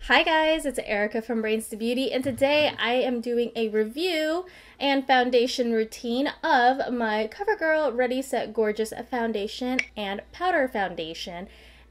Hi guys, it's Erica from Brains to Beauty, and today I am doing a review and foundation routine of my Covergirl Ready Set Gorgeous foundation and powder foundation.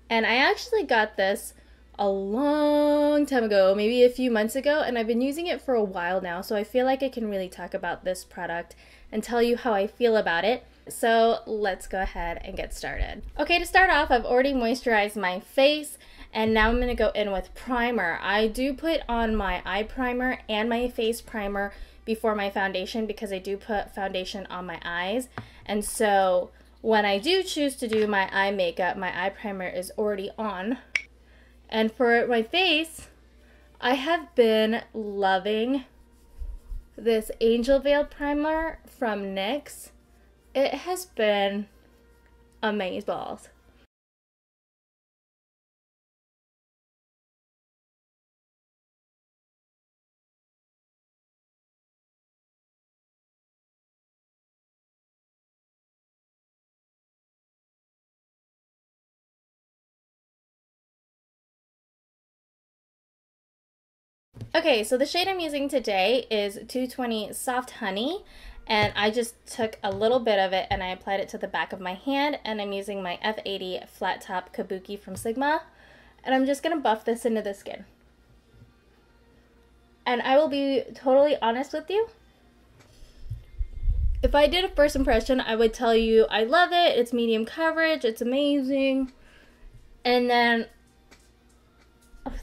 And I actually got this a long time ago, maybe a few months ago, and I've been using it for a while now, so I feel like I can really talk about this product and tell you how I feel about it. So let's go ahead and get started. Okay, to start off, I've already moisturized my face, and now I'm going to go in with primer. I do put on my eye primer and my face primer before my foundation because I do put foundation on my eyes. And so when I do choose to do my eye makeup, my eye primer is already on. And for my face, I have been loving this Angel Veil primer from NYX. It has been amazeballs. Okay, so the shade I'm using today is 220 Soft Honey, and I just took a little bit of it and I applied it to the back of my hand, and I'm using my F80 Flat Top Kabuki from Sigma, and I'm just going to buff this into the skin. And I will be totally honest with you. If I did a first impression, I would tell you I love it, it's medium coverage, it's amazing, and then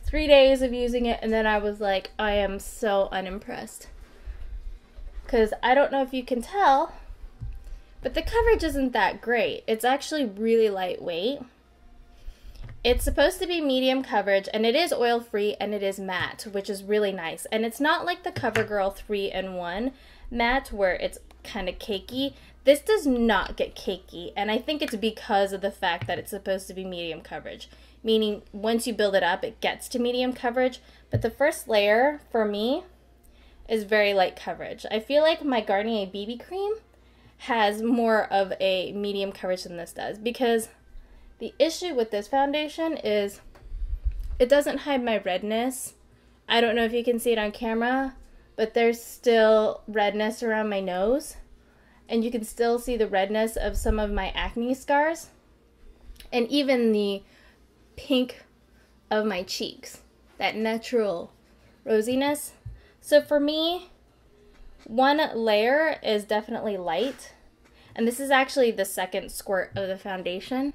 3 days of using it, and then I was like, I am so unimpressed. Because I don't know if you can tell, but the coverage isn't that great. It's actually really lightweight. It's supposed to be medium coverage, and it is oil-free, and it is matte, which is really nice. And it's not like the CoverGirl 3-in-1 matte where it's kind of cakey. This does not get cakey, and I think it's because of the fact that it's supposed to be medium coverage. Meaning once you build it up, it gets to medium coverage, but the first layer for me is very light coverage. I feel like my Garnier BB cream has more of a medium coverage than this does, because the issue with this foundation is it doesn't hide my redness. I don't know if you can see it on camera, but there's still redness around my nose, and you can still see the redness of some of my acne scars, and even the pink of my cheeks, that natural rosiness. So for me, one layer is definitely light, and this is actually the second squirt of the foundation.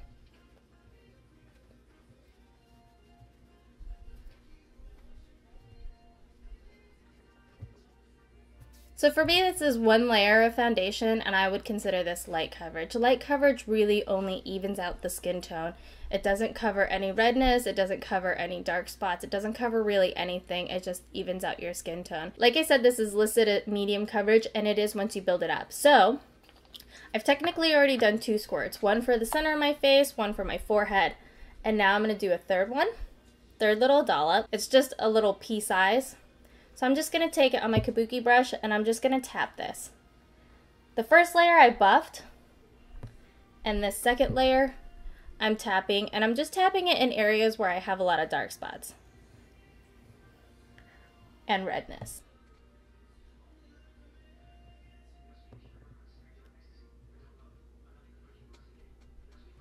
So for me, this is one layer of foundation, and I would consider this light coverage. Light coverage really only evens out the skin tone. It doesn't cover any redness, it doesn't cover any dark spots, it doesn't cover really anything, it just evens out your skin tone. Like I said, this is listed at medium coverage, and it is once you build it up. So I've technically already done 2 squirts, one for the center of my face, one for my forehead, and now I'm going to do a third little dollop. It's just a little pea size. So I'm just going to take it on my Kabuki brush, and I'm just going to tap this. The first layer I buffed, and the second layer I'm tapping, and I'm just tapping it in areas where I have a lot of dark spots and redness.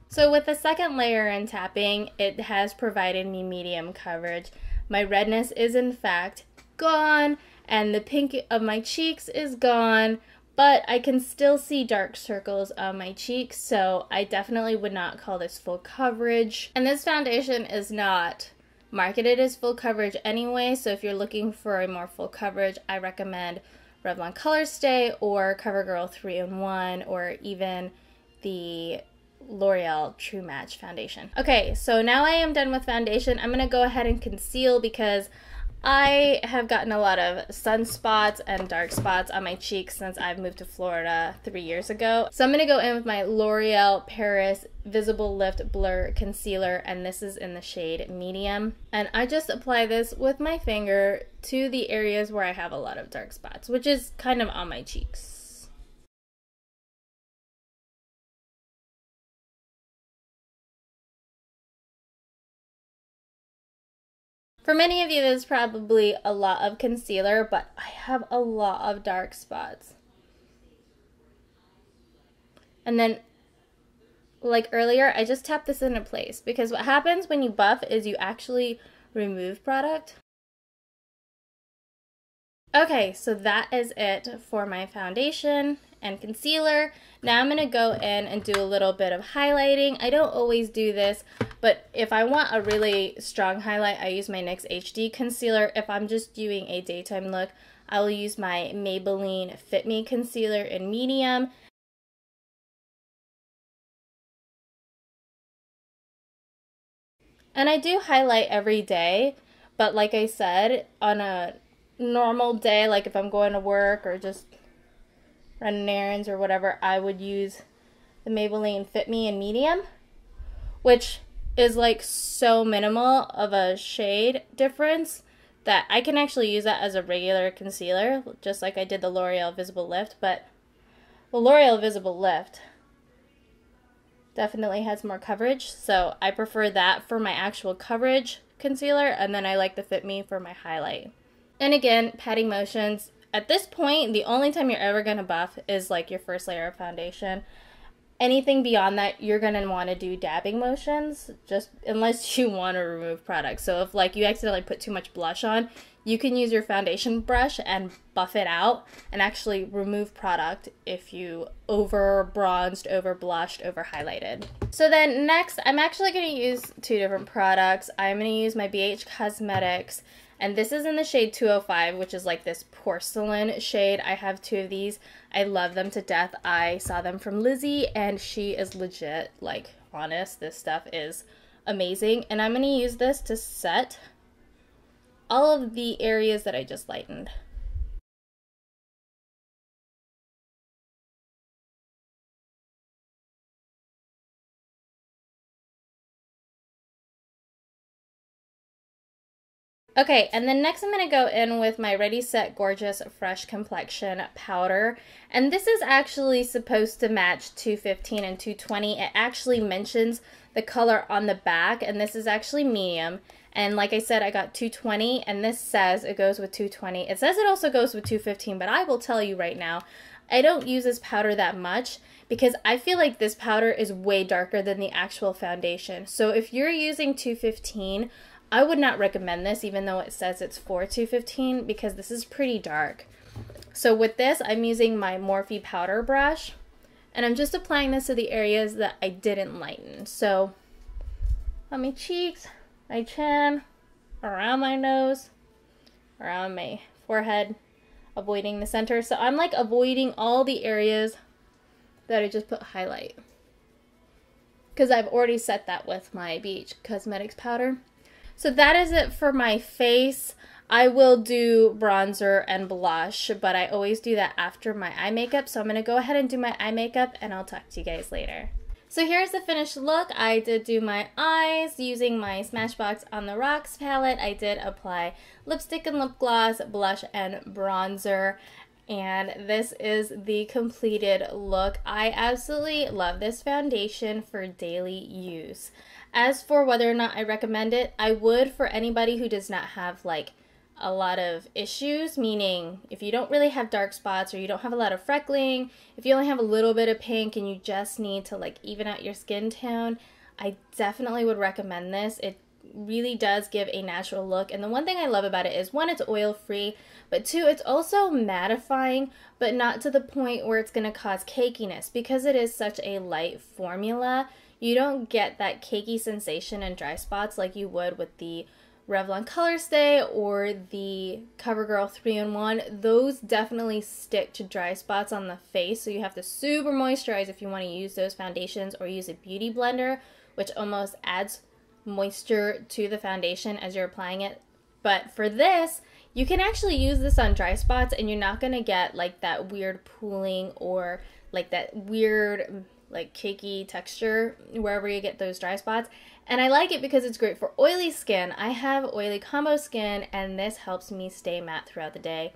So with the second layer and tapping, it has provided me medium coverage. My redness is in fact gone, and the pink of my cheeks is gone, but I can still see dark circles on my cheeks, so I definitely would not call this full coverage. And this foundation is not marketed as full coverage anyway, so if you're looking for a more full coverage, I recommend Revlon Color Stay or CoverGirl 3-in-1 or even the L'Oreal True Match foundation. Okay, so now I am done with foundation. I'm going to go ahead and conceal because I have gotten a lot of sunspots and dark spots on my cheeks since I've moved to Florida 3 years ago. So I'm going to go in with my L'Oreal Paris Visible Lift Blur Concealer, and this is in the shade Medium. And I just apply this with my finger to the areas where I have a lot of dark spots, which is kind of on my cheeks. For many of you, this is probably a lot of concealer, but I have a lot of dark spots. And then, like earlier, I just tapped this into place because what happens when you buff is you actually remove product. Okay, so that is it for my foundation and concealer. Now I'm going to go in and do a little bit of highlighting. I don't always do this, but if I want a really strong highlight, I use my NYX HD concealer. If I'm just doing a daytime look, I will use my Maybelline Fit Me concealer in medium. And I do highlight every day, but like I said, on a normal day, like if I'm going to work or just running errands or whatever, I would use the Maybelline Fit Me in medium, which is like so minimal of a shade difference that I can actually use that as a regular concealer, just like I did the L'Oreal Visible Lift. But the L'Oreal Visible Lift definitely has more coverage, so I prefer that for my actual coverage concealer, and then I like the Fit Me for my highlight. And again, patting motions. At this point, the only time you're ever going to buff is like your first layer of foundation. Anything beyond that, you're going to want to do dabbing motions, just unless you want to remove product. So if like you accidentally put too much blush on, you can use your foundation brush and buff it out and actually remove product if you over bronzed, over blushed, over highlighted. So then next, I'm actually going to use two different products. I'm going to use my BH Cosmetics, and this is in the shade 205, which is like this porcelain shade. I have two of these. I love them to death. I saw them from Lizzie, and she is legit, like, honest. This stuff is amazing. And I'm going to use this to set all of the areas that I just lightened. Okay, and then next I'm going to go in with my Ready Set Gorgeous Fresh Complexion powder. And this is actually supposed to match 215 and 220. It actually mentions the color on the back, and this is actually medium. And like I said, I got 220, and this says it goes with 220. It says it also goes with 215, but I will tell you right now, I don't use this powder that much because I feel like this powder is way darker than the actual foundation. So if you're using 215, I would not recommend this, even though it says it's for 215, because this is pretty dark. So with this, I'm using my Morphe powder brush, and I'm just applying this to the areas that I didn't lighten. So on my cheeks, my chin, around my nose, around my forehead, avoiding the center. So I'm like avoiding all the areas that I just put highlight, because I've already set that with my BH Cosmetics powder. So that is it for my face. I will do bronzer and blush, but I always do that after my eye makeup. So I'm going to go ahead and do my eye makeup, and I'll talk to you guys later. So here's the finished look. I did do my eyes using my Smashbox On The Rocks palette. I did apply lipstick and lip gloss, blush, and bronzer. And this is the completed look. I absolutely love this foundation for daily use. As for whether or not I recommend it, I would for anybody who does not have like a lot of issues, meaning if you don't really have dark spots or you don't have a lot of freckling, if you only have a little bit of pink and you just need to like even out your skin tone, I definitely would recommend this. It really does give a natural look, and the one thing I love about it is, one, it's oil free, but two, it's also mattifying, but not to the point where it's going to cause cakiness. Because it is such a light formula, you don't get that cakey sensation in dry spots like you would with the Revlon Color Stay or the Covergirl 3-in-1. Those definitely stick to dry spots on the face, so you have to super moisturize if you want to use those foundations, or use a beauty blender, which almost adds moisture to the foundation as you're applying it. But for this, you can actually use this on dry spots, and you're not going to get like that weird pooling or like that weird like cakey texture wherever you get those dry spots. And I like it because it's great for oily skin. I have oily combo skin, and this helps me stay matte throughout the day.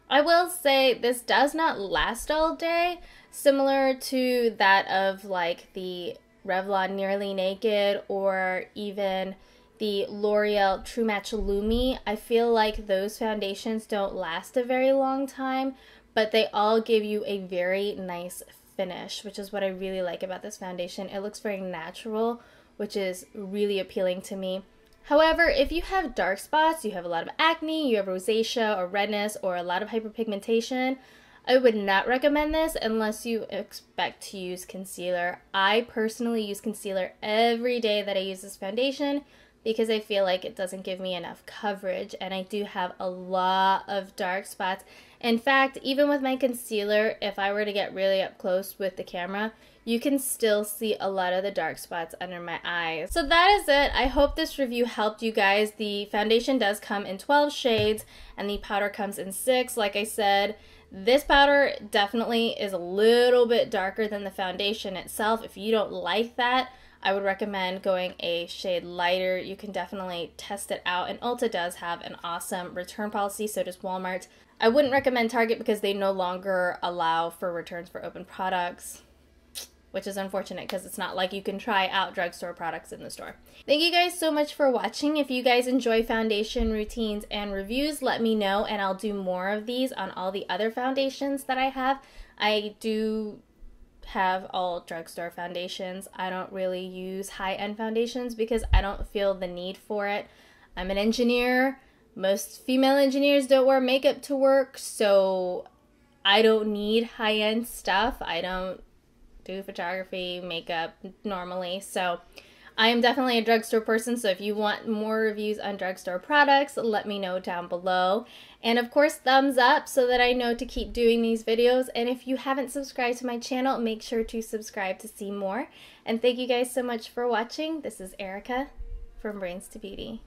I will say this does not last all day, similar to that of like the Revlon Nearly Naked or even the L'Oreal True Match Lumi. I feel like those foundations don't last a very long time, but they all give you a very nice finish, which is what I really like about this foundation. It looks very natural, which is really appealing to me. However, if you have dark spots, you have a lot of acne, you have rosacea or redness or a lot of hyperpigmentation, I would not recommend this unless you expect to use concealer. I personally use concealer every day that I use this foundation because I feel like it doesn't give me enough coverage, and I do have a lot of dark spots. In fact, even with my concealer, if I were to get really up close with the camera, you can still see a lot of the dark spots under my eyes. So that is it. I hope this review helped you guys. The foundation does come in 12 shades and the powder comes in 6. Like I said, this powder definitely is a little bit darker than the foundation itself. If you don't like that, I would recommend going a shade lighter. You can definitely test it out, and Ulta does have an awesome return policy, so does Walmart. I wouldn't recommend Target because they no longer allow for returns for open products, which is unfortunate because it's not like you can try out drugstore products in the store. Thank you guys so much for watching. If you guys enjoy foundation routines and reviews, let me know and I'll do more of these on all the other foundations that I have. I do have all drugstore foundations. I don't really use high-end foundations because I don't feel the need for it. I'm an engineer. Most female engineers don't wear makeup to work, so I don't need high-end stuff. I don't do photography, makeup normally, so I am definitely a drugstore person. So if you want more reviews on drugstore products, let me know down below. And of course, thumbs up so that I know to keep doing these videos. And if you haven't subscribed to my channel, make sure to subscribe to see more. And thank you guys so much for watching. This is Erica from Brains to Beauty.